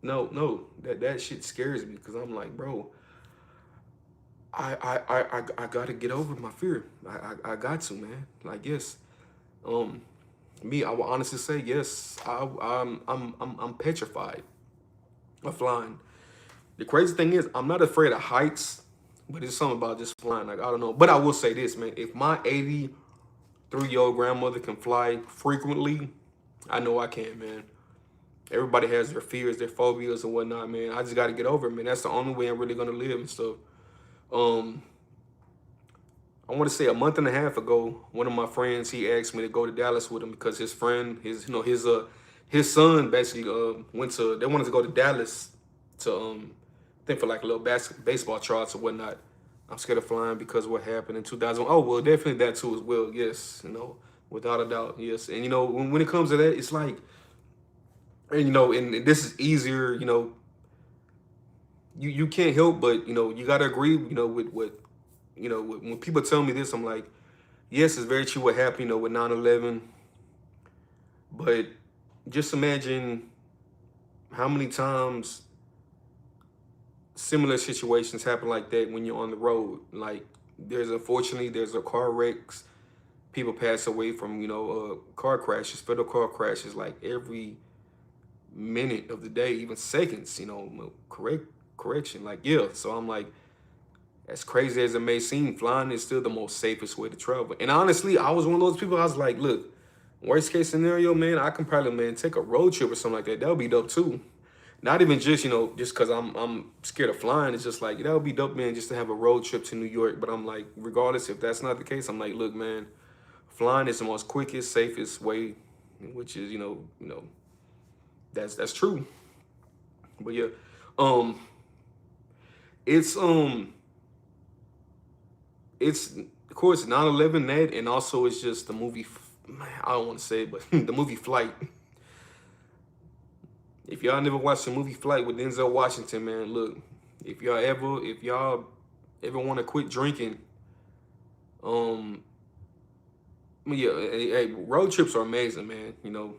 no, that shit scares me because I'm like, bro, I gotta get over my fear. I got to, man. Like yes, me, I will honestly say yes. I'm petrified of flying. The crazy thing is, I'm not afraid of heights, but it's something about just flying. Like I don't know, but I will say this, man. If my 83-year-old grandmother can fly frequently, I know I can, man. Everybody has their fears, their phobias, and whatnot, man. I just got to get over it, man. That's the only way I'm really gonna live and stuff. I want to say a month and a half ago, one of my friends, he asked me to go to Dallas with him because his friend, his son basically they wanted to go to Dallas to I think for like a little baseball tryouts or whatnot. I'm scared of flying because of what happened in 2000. Oh well, definitely that too as well. Yes, without a doubt, yes. And when it comes to that, it's like, and and this is easier. You can't help but you gotta agree. With what when people tell me this, I'm like, yes, it's very true what happened, with 9/11. But just imagine how many times similar situations happen like that when you're on the road. Like, unfortunately, there's a car wrecks. People pass away from, car crashes, fatal car crashes, like every minute of the day, even seconds, correction. Like, yeah. So I'm like, as crazy as it may seem, flying is still the most safest way to travel. And honestly, I was one of those people, I was like, look, worst case scenario, man, I can probably, man, take a road trip or something like that. That would be dope too. Not even just, just because I'm scared of flying. It's just like, that would be dope, man, just to have a road trip to New York. But I'm like, regardless, if that's not the case, I'm like, look, man, flying is the most quickest, safest way, which is, that's true. But yeah, it's of course 9/11, that, and also it's just the movie. Man, I don't want to say it, but the movie Flight. If y'all never watched the movie Flight with Denzel Washington, man, look, if y'all ever want to quit drinking, yeah, hey, road trips are amazing, man.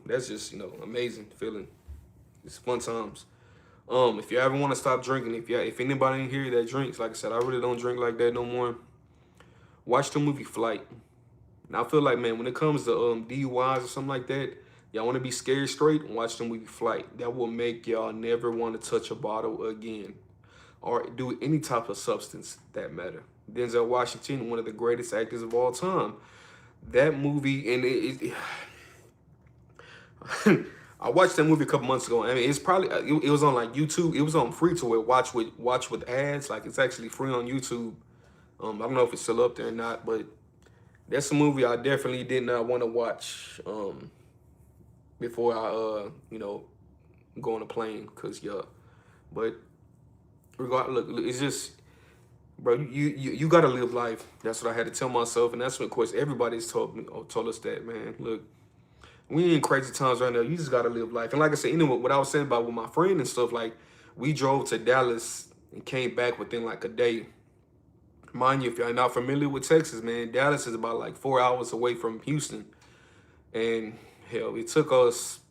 That's just amazing feeling. It's fun times. If you ever want to stop drinking, if anybody in here that drinks, like I said, I really don't drink like that no more. Watch the movie Flight. And I feel like, man, when it comes to DUIs or something like that, y'all want to be scared straight, watch the movie Flight. That will make y'all never want to touch a bottle again. or do any type of substance that matter. Denzel Washington, one of the greatest actors of all time. That movie, and I watched that movie a couple months ago. I mean, it's probably it was on like YouTube. It was on free to it. Watch with ads. Like it's actually free on YouTube. I don't know if it's still up there or not, but that's a movie I definitely did not want to watch before I go on a plane. Cause yeah, but look, it's just, bro, you gotta live life. That's what I had to tell myself, and that's what, of course, everybody's told us that, man. Look, we in crazy times right now. You just gotta live life. And like I said, what I was saying about with my friend and stuff, like we drove to Dallas and came back within like a day. Mind you, if you're not familiar with Texas, man, Dallas is about like 4 hours away from Houston. And hell, it took us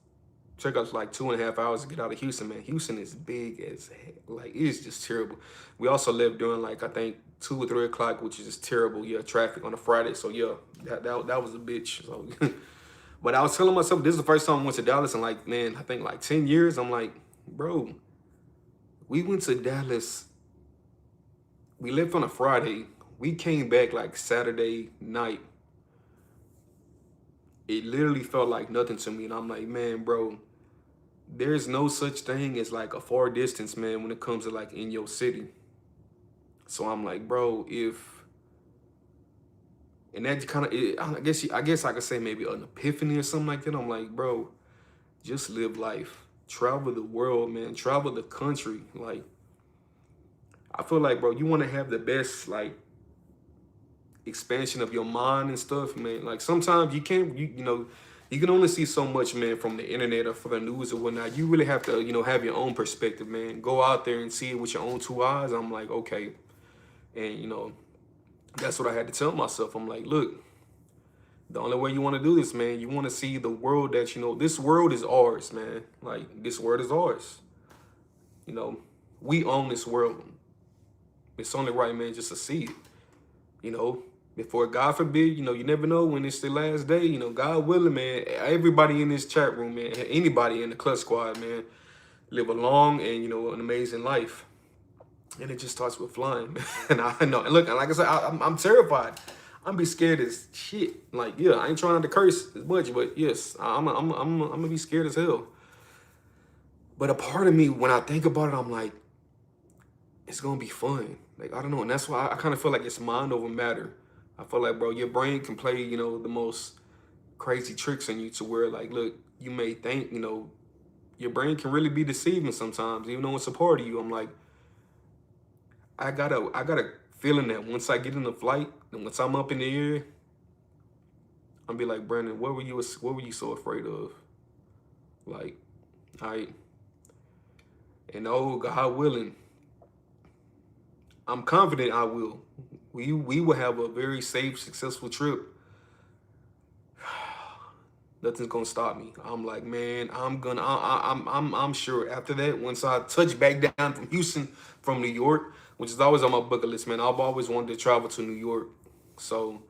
like 2.5 hours to get out of Houston, man. Houston is big as heck. Like, it's just terrible. We also lived during like, I think 2 or 3 o'clock, which is just terrible. Yeah, traffic on a Friday. So yeah, that was a bitch. So but I was telling myself, this is the first time I went to Dallas in like, man, I think like 10 years. I'm like, bro, we went to Dallas. We left on a Friday. We came back like Saturday night. It literally felt like nothing to me. And I'm like, man, bro, there's no such thing as like a far distance, man, when it comes to like in your city. So I'm like, bro, and that kind of, I guess I could say maybe an epiphany or something like that. I'm like, bro, just live life, travel the world, man, travel the country. Like, I feel like, bro, you want to have the best like expansion of your mind and stuff, man. Like sometimes you can't, you can only see so much, man, from the internet or from the news or whatnot. You really have to, have your own perspective, man. Go out there and see it with your own 2 eyes. I'm like, okay. And, that's what I had to tell myself. I'm like, look, the only way you want to do this, man, you want to see the world that, this world is ours, man. Like, this world is ours. We own this world. It's only right, man, just to see it, before, God forbid, you never know when it's the last day, God willing, man, everybody in this chat room, man, anybody in the Clutch Squad, man, live a long and, an amazing life. And it just starts with flying, man. And I know, and look, like I said, I'm terrified. I'm be scared as shit. Like, yeah, I ain't trying not to curse as much, but yes, I'm gonna be scared as hell. But a part of me, when I think about it, I'm like, it's gonna be fun. Like, I don't know, and that's why I kind of feel like it's mind over matter. I feel like, bro, your brain can play, the most crazy tricks on you to where, like, look, you may think, your brain can really be deceiving sometimes, even though it's a part of you. I'm like, I got a feeling that once I get in the flight and once I'm up in the air, I'm be like, Brandon, what were you so afraid of? Like, and oh, God willing, I'm confident I will. We will have a very safe, successful trip. Nothing's gonna stop me. I'm like, man, I'm sure after that, once I touch back down from Houston, from New York, which is always on my bucket list, man. I've always wanted to travel to New York. So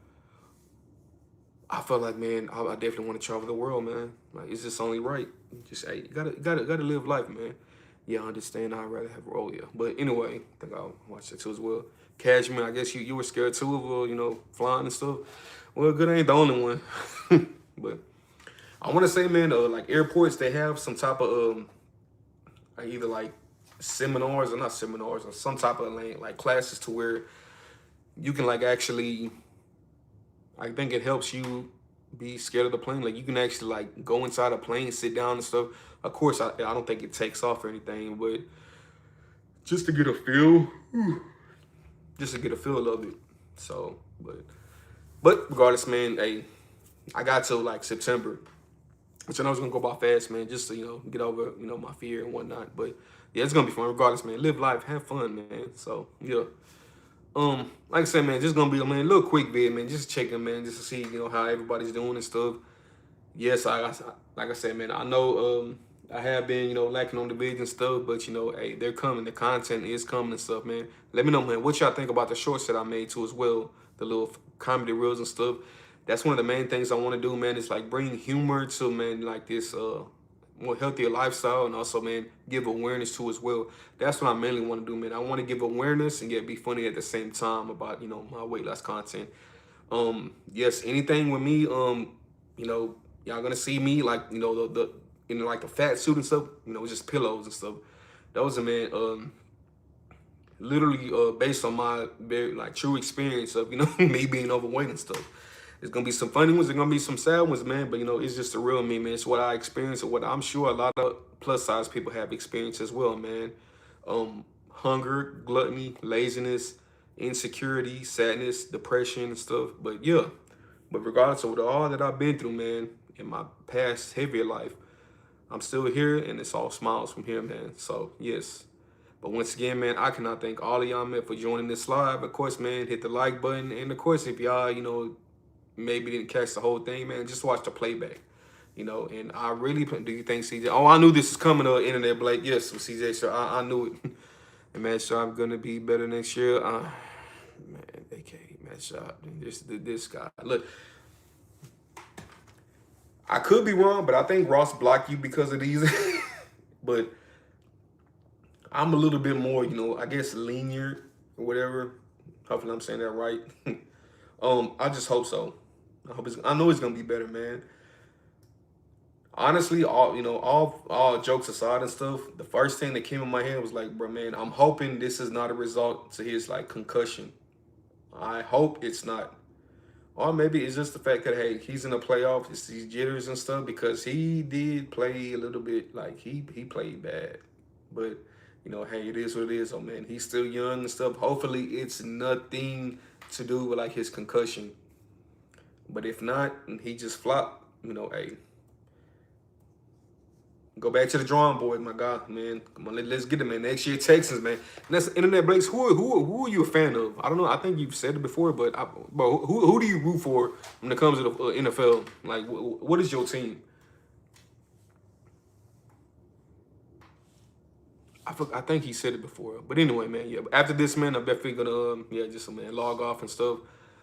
I felt like, man, I definitely want to travel the world, man. Like, it's just only right. Just, hey, you gotta live life, man. Yeah, I understand. I'd rather have a role, yeah. But anyway, I think I'll watch that too as well. Cashman, I guess you were scared too of, flying and stuff. Well, good ain't the only one. But I want to say, man, like airports, they have some type of either like seminars or not seminars or some type of like classes to where you can like actually, I think it helps you be scared of the plane. Like you can actually like go inside a plane, sit down and stuff. Of course, I don't think it takes off or anything, but just to get a feel, of it. So, but regardless, man, hey, I got till like September, which I know it's gonna go by fast, man, just to, get over, my fear and whatnot. But yeah, it's gonna be fun regardless, man. Live life, have fun, man. So yeah. Like I said, man, just gonna be a little quick vid, man. Just checking, man, just to see, how everybody's doing and stuff. Yes, like I said, man, I know I have been, lacking on the vids and stuff, but hey, they're coming. The content is coming and stuff, man. Let me know, man, what y'all think about the shorts that I made too as well, the little comedy reels and stuff. That's one of the main things I want to do, man. Is like bring humor to, man, like this more healthier lifestyle, and also, man, give awareness to as well. That's what I mainly want to do, man. I want to give awareness and yet be funny at the same time about, my weight loss content. Yes, anything with me, y'all gonna see me like, the like the fat suit and stuff, just pillows and stuff. Those are, man, literally based on my very like true experience of me being overweight and stuff. There's gonna be some funny ones, there's gonna be some sad ones, man. But it's just the real me, man. It's what I experienced and what I'm sure a lot of plus size people have experienced as well, man. Hunger, gluttony, laziness, insecurity, sadness, depression, and stuff. But yeah, but regardless of all that I've been through, man, in my past heavier life, I'm still here, and it's all smiles from here, man. So yes. But once again, man, I cannot thank all of y'all, man, for joining this live. Of course, man, hit the like button. And of course, if y'all, maybe didn't catch the whole thing, man, just watch the playback. And I really, do you think CJ? Oh, I knew this was coming to Internet Blake. Yes, with CJ, so I knew it. And man, so I'm gonna be better next year. Man, they can't match up. This guy. Look, I could be wrong, but I think Ross blocked you because of these. But I'm a little bit more, I guess lenient or whatever. Hopefully I'm saying that right. I just hope so. I know it's gonna be better, man. Honestly, all jokes aside and stuff, the first thing that came in my head was like, bro, man, I'm hoping this is not a result to his like concussion. I hope it's not. Or maybe it's just the fact that, hey, he's in the playoffs, it's these jitters and stuff, because he did play a little bit, like he played bad. But hey, it is what it is. Oh man, he's still young and stuff. Hopefully it's nothing to do with like his concussion. But if not, and he just flopped, hey, go back to the drawing board, my God, man. Come on, let's get it, man. Next year, Texans, man. And that's Internet Breaks. Who are you a fan of? I don't know. I think you've said it before, but who do you root for when it comes to the NFL? Like, what is your team? I think he said it before, but anyway, man. Yeah. After this, man, I'm definitely gonna man, log off and stuff.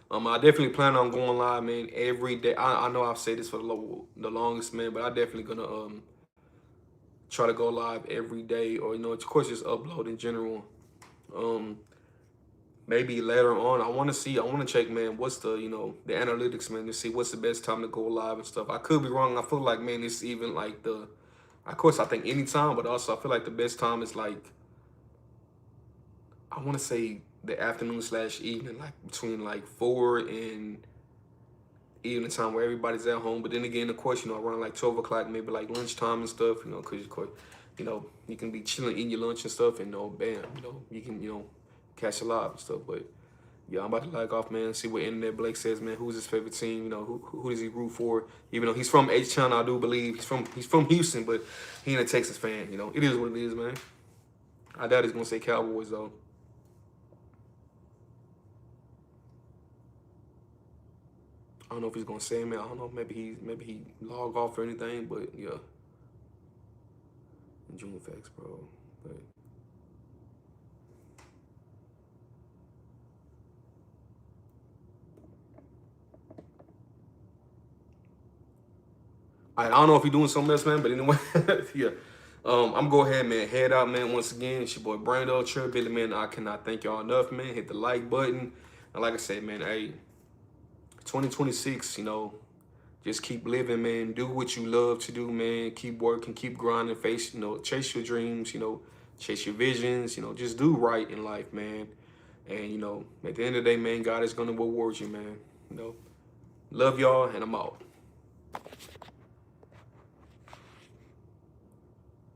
I definitely plan on going live, man, every day. I know I've said this for the longest, man, but I definitely gonna try to go live every day, or of course just upload in general. Maybe later on, I want to check, man, what's the the analytics, man, to see what's the best time to go live and stuff. I could be wrong. I feel like, man, it's even like of course I think any time, but also I feel like the best time is like, I want to say the afternoon / evening, like between like 4 and evening time where everybody's at home. But then again, of course, around like 12 o'clock, maybe like lunchtime and stuff, because of course, you can be chilling, eating your lunch and stuff, and bam, you can, catch a live and stuff. But yeah, I'm about to log off, man. See what Internet Blake says, man. Who's his favorite team? Who does he root for? Even though he's from H-Town, I do believe he's from Houston, but he ain't a Texas fan. It is what it is, man. I doubt he's gonna say Cowboys though. I don't know if he's gonna say, man. I don't know. Maybe he log off or anything, but yeah. June facts, bro. But I don't know if he's doing something else, man. But anyway, yeah. I'm gonna go ahead, man. Head out, man. Once again, it's your boy Brando Trip Billy, man. I cannot thank y'all enough, man. Hit the like button, and like I said, man, hey, 2026, just keep living, man. Do what you love to do, man. Keep working, keep grinding, chase your dreams, chase your visions, just do right in life, man. And, at the end of the day, man, God is going to reward you, man. Love y'all, and I'm out.